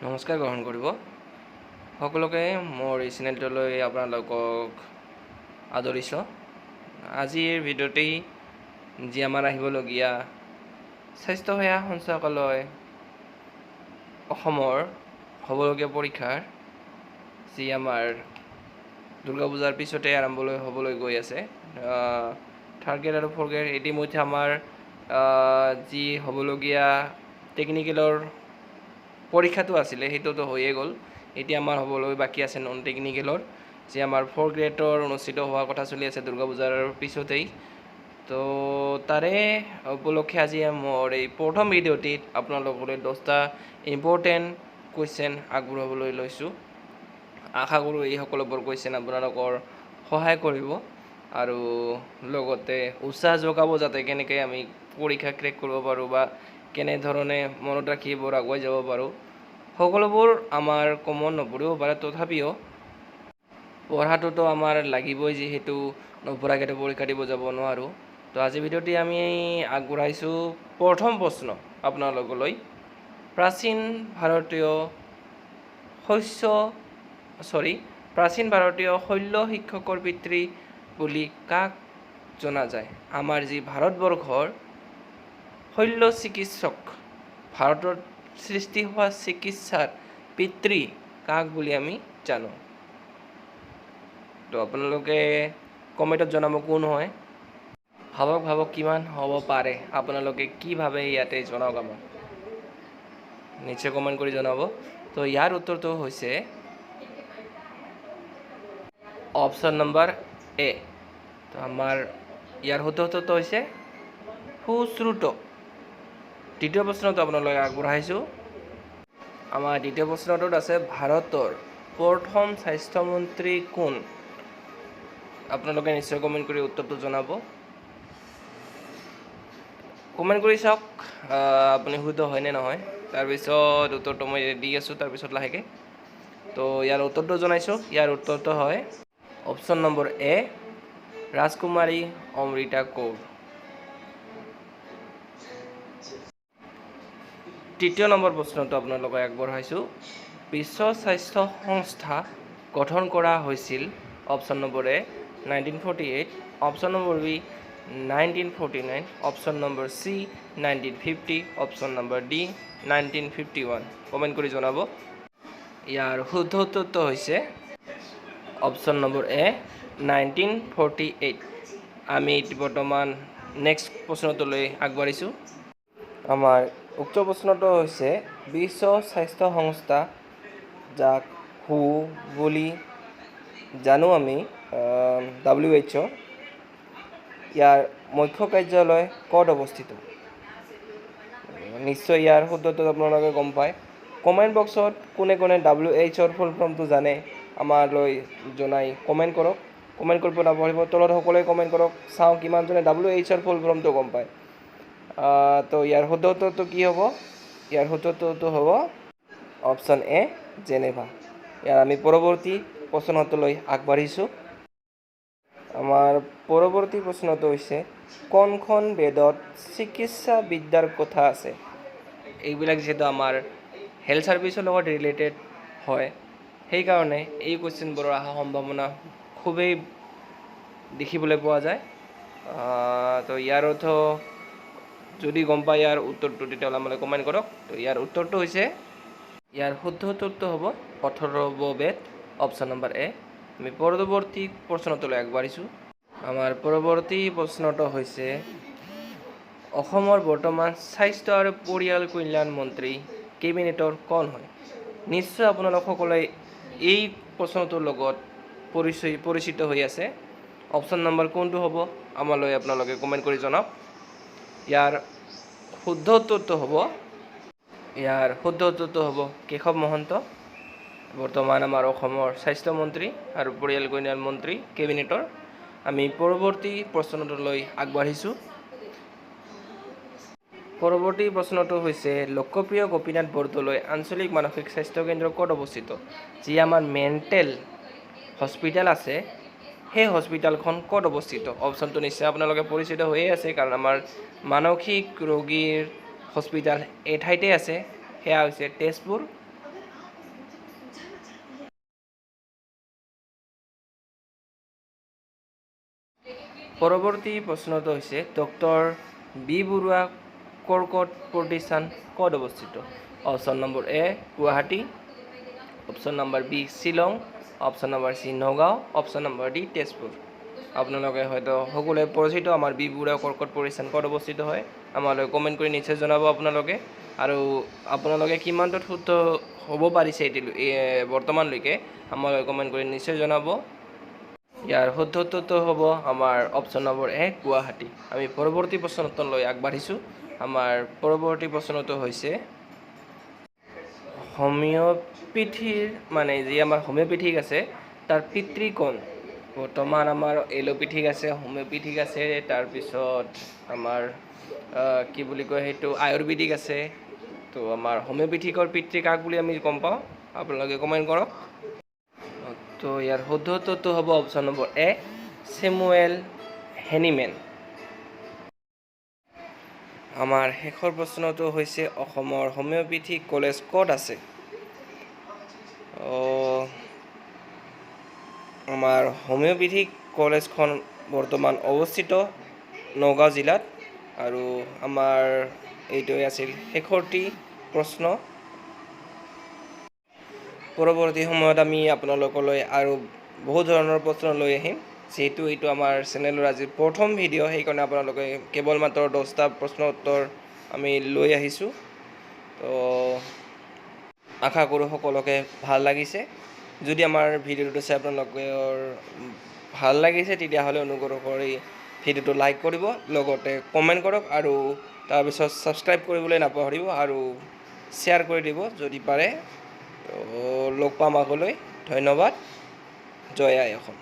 নমস্কাৰ গ্ৰহণ কৰিব সকলোকে মোৰ এই চেনেলটোলৈ আপোনালোকক আদৰিছোঁ। আজিৰ ভিডিঅ'তেই যি আমাৰ আহিবলগীয়া স্বাস্থ্যসেৱা সঞ্চালকালয় অসমৰ হ'বলগীয়া পৰীক্ষাৰ যি আমাৰ দুৰ্গা পূজাৰ পিছতে আৰম্ভ হ'বলৈ গৈ আছে, থাৰ্ড গ্ৰেড আৰু ফ'ৰ্থ গ্ৰেড ইতিমধ্যে আমাৰ যি হ'বলগীয়া টেকনিকেলৰ পৰীক্ষাটো আছিলে সেইটোতো হৈয়ে গ'ল। এতিয়া আমাৰ হ'বলৈ বাকী আছে নন টেকনিকেলৰ যি আমাৰ ফ'ৰ্থ গ্ৰেডৰ অনুষ্ঠিত হোৱাৰ কথা চলি আছে দুৰ্গা পূজাৰ পিছতেই। তো তাৰে উপলক্ষে আজি মোৰ এই প্ৰথম ভিডিঅ'টিত আপোনালোকলৈ 10টা ইম্পৰ্টেণ্ট কুৱেশ্যন আগবঢ়াবলৈ লৈছোঁ। আশা কৰোঁ এই সকলোবোৰ কুৱেশ্যন আপোনালোকৰ সহায় কৰিব আৰু লগতে উৎসাহ যোগাব যাতে কেনেকৈ আমি পৰীক্ষা ক্ৰেক কৰিব পাৰোঁ বা কেনেধৰণে মনত ৰাখি এইবোৰ আগুৱাই যাব পাৰোঁ। সকলোবোৰ আমাৰ কমন নপৰিব পাৰে, তথাপিও পঢ়াটোতো আমাৰ লাগিবই, যিহেতু নপঢ়াকেতো পৰীক্ষা দিব যাব নোৱাৰোঁ। তো আজিৰ ভিডিঅ'টি আমি আগবঢ়াইছোঁ প্ৰথম প্ৰশ্ন আপোনালোকলৈ। প্ৰাচীন ভাৰতীয় শল্য শিক্ষকৰ পিতৃ বুলি কাক জনা যায়? আমাৰ যি ভাৰতবৰ্ষৰ শল্য চিকিৎসক, ভাৰতত সৃষ্টি হোৱা চিকিৎসাৰ পিতৃ কাক বুলি আমি জানো? তো আপোনালোকে কমেণ্টত জনাব কোন হয়। ভাবক কিমান হ'ব পাৰে, আপোনালোকে কি ভাবে ইয়াতে জনাওক আমাক, নিশ্চয় কমেণ্ট কৰি জনাব। তো ইয়াৰ উত্তৰটো হৈছে অপশ্যন নম্বৰ এ। তো আমাৰ ইয়াৰ শুদ্ধটো হৈছে সুশ্ৰুত। দ্বিতীয় প্ৰশ্নটো আপোনালোকে আগবঢ়াইছোঁ। আমাৰ দ্বিতীয় প্ৰশ্নটোত আছে ভাৰতৰ প্ৰথম স্বাস্থ্যমন্ত্ৰী কোন? আপোনালোকে নিশ্চয় কমেণ্ট কৰি উত্তৰটো জনাব। কমেণ্ট কৰি চাওক আপুনি শুদ্ধ হয়নে নহয়। তাৰপিছত উত্তৰটো মই দি আছোঁ তাৰপিছত লাহেকৈ। তো ইয়াৰ উত্তৰটো জনাইছোঁ। ইয়াৰ উত্তৰটো হয় অপশ্যন নম্বৰ এ, ৰাজকুমাৰী অমৃতা কৌৰ। তৃতীয় নম্বৰ প্ৰশ্নটো আপোনালোকে আগবঢ়াইছোঁ। বিশ্ব স্বাস্থ্য সংস্থা গঠন কৰা হৈছিল option number A 1948, option number B 1949, option number C 1950, option number D 1951। Comment কৰি জনাব। ইয়াৰ শুদ্ধ উত্তৰটো হৈছে অপশ্যন নম্বৰ এ 1948। আমি বৰ্তমান নেক্সট প্ৰশ্নটোলৈ আগবাঢ়িছোঁ। আমাৰ উক্ত প্ৰশ্নটো হৈছে বিশ্ব স্বাস্থ্য সংস্থা, যাক হু বুলি জানো আমি, WHO, ইয়াৰ মুখ্য কাৰ্যালয় ক'ত অৱস্থিত? নিশ্চয় ইয়াৰ শুদ্ধটো আপোনালোকে গম পায়। কমেণ্ট বক্সত কোনে WHOৰ ফুল ফৰ্মটো জানে আমালৈ জনাই কমেণ্ট কৰক। কমেণ্ট কৰিব নাপাহৰিব, তলত সকলোৱে কমেণ্ট কৰক, চাওঁ কিমানজনে WHOৰ ফুল ফৰ্মটো গম পায়। তো ইয়াৰ শুদ্ধ উত্তৰটো কি হ'ব? ইয়াৰ শুদ্ধ উত্তৰটো হ'ব অপশ্যন এ জেনেভা। ইয়াৰ আমি পৰৱৰ্তী প্ৰশ্নটোলৈ আগবাঢ়িছোঁ। আমাৰ পৰৱৰ্তী প্ৰশ্নটো হৈছে কোনখন বেদত চিকিৎসা বিদ্যাৰ কথা আছে? এইবিলাক যিহেতু আমাৰ হেল্থ ছাৰ্ভিচৰ লগত ৰিলেটেড হয়, সেইকাৰণে এই কুৱেশ্যনবোৰৰ অহা সম্ভাৱনা খুবেই দেখিবলৈ পোৱা যায়। তো ইয়াৰ অৰ্থ যদি গম পায় ইয়াৰ উত্তৰটো, তেতিয়াহ'লে আমালৈ কমেণ্ট কৰক। তো ইয়াৰ উত্তৰটো হৈছে, ইয়াৰ শুদ্ধ উত্তৰটো হ'ব অথৰ্ববেদ, অপশ্যন নম্বৰ এ। আমি পৰৱৰ্তী প্ৰশ্নটোলৈ আগবাঢ়িছোঁ। আমাৰ পৰৱৰ্তী প্ৰশ্নটো হৈছে অসমৰ বৰ্তমান স্বাস্থ্য আৰু পৰিয়াল কল্যাণ মন্ত্ৰী কেবিনেটৰ কোন হয়? নিশ্চয় আপোনালোক সকলোৱে এই প্ৰশ্নটোৰ লগত পৰিচিত হৈ আছে। অপশ্যন নম্বৰ কোনটো হ'ব আমালৈ আপোনালোকে কমেণ্ট কৰি জনাওক। ইয়াৰ শুদ্ধ উত্তৰটো হ'ব কেশৱ মহন্ত, বৰ্তমান আমাৰ অসমৰ স্বাস্থ্যমন্ত্ৰী আৰু পৰিয়াল কল্যাণ মন্ত্ৰী কেবিনেটৰ। আমি পৰৱৰ্তী প্ৰশ্নটোলৈ আগবাঢ়িছোঁ। পৰৱৰ্তী প্ৰশ্নটো হৈছে লোকপ্ৰিয় গোপীনাথ বৰদলৈ আঞ্চলিক মানসিক স্বাস্থ্য কেন্দ্ৰ ক'ত অৱস্থিত? যি আমাৰ মেণ্টেল হস্পিটেল আছে, সেই হস্পিটেলখন ক'ত অৱস্থিত? অপশ্যনটো নিশ্চয় আপোনালোকে পৰিচিত হৈয়ে আছে, কাৰণ আমাৰ মানসিক ৰোগীৰ হস্পিটেল এই ঠাইতে আছে, সেয়া হৈছে তেজপুৰ। পৰৱৰ্তী প্ৰশ্নটো হৈছে ডক্টৰ বি বৰুৱা কৰ্কট প্ৰতিষ্ঠান ক'ত অৱস্থিত? Option number A Guwahati, option number B Shillong, option number C Nagaon, option number D Tezpur. আপোনালোকে হয়তো সকলোৱে পৰিচিত আমাৰ বি বৰুৱা কৰ্কট প্ৰতিষ্ঠান ক'ত অৱস্থিত হয়। আমালৈ কমেণ্ট কৰি নিশ্চয় জনাব আপোনালোকে। আৰু আপোনালোকে কিমানটোত শুদ্ধ হ'ব পাৰিছে বৰ্তমানলৈকে আমালৈ কমেণ্ট কৰি নিশ্চয় জনাব। ইয়াৰ শুদ্ধ উত্তৰটো হ'ব আমাৰ অপশ্যন নম্বৰ এ গুৱাহাটী। আমি পৰৱৰ্তী প্ৰশ্নটোলৈ আগবাঢ়িছোঁ। আমাৰ পৰৱৰ্তী প্ৰশ্নটো হৈছে হোমিঅ'পেথিৰ মানে যি আমাৰ হোমিঅ'পেথিক আছে তাৰ পিতৃ কোন? বৰ্তমান আমাৰ এলোপেথিক আছে, হোমিঅ'পেথিক আছে, তাৰপিছত আমাৰ কি বুলি কয় সেইটো আয়ুৰ্বেদিক আছে। তো আমাৰ হোমিঅ'পেথিকৰ পিতৃ কাক বুলি আমি গম পাওঁ? আপোনালোকে কমেণ্ট কৰক। তো ইয়াৰ শুদ্ধ উত্তৰটো হ'ব অপশ্যন নম্বৰ এ ছেমুৱেল হেনিমেন। আমাৰ শেষৰ প্ৰশ্নটো হৈছে অসমৰ হোমিঅ'পেথিক কলেজ ক'ত আছে? আমাৰ হোমিঅ'পেথিক কলেজখন বৰ্তমান অৱস্থিত নগাঁও জিলাত। আৰু আমাৰ এইটোৱে আছিল শেষৰটি প্ৰশ্ন। পৰৱৰ্তী সময়ত আমি আপোনালোকলৈ আৰু বহু ধৰণৰ প্ৰশ্ন লৈ আহিম। যিহেতু এইটো আমাৰ চেনেলৰ আজি প্ৰথম ভিডিঅ', সেইকাৰণে আপোনালোকে কেৱল মাত্ৰ 10টা প্ৰশ্ন উত্তৰ আমি লৈ আহিছোঁ। তো আশা কৰোঁ সকলোকে ভাল লাগিছে। যদি আমাৰ ভিডিঅ'টো চাই আপোনালোকৰ ভাল লাগিছে তেতিয়াহ'লে অনুগ্ৰহ কৰি ভিডিঅ'টো লাইক কৰিব, লগতে কমেণ্ট কৰক আৰু তাৰপিছত ছাবস্ক্ৰাইব কৰিবলৈ নাপাহৰিব আৰু শ্বেয়াৰ কৰি দিব যদি পাৰে। তো লগ পাম আগলৈ। ধন্যবাদ। জয় আই অসম।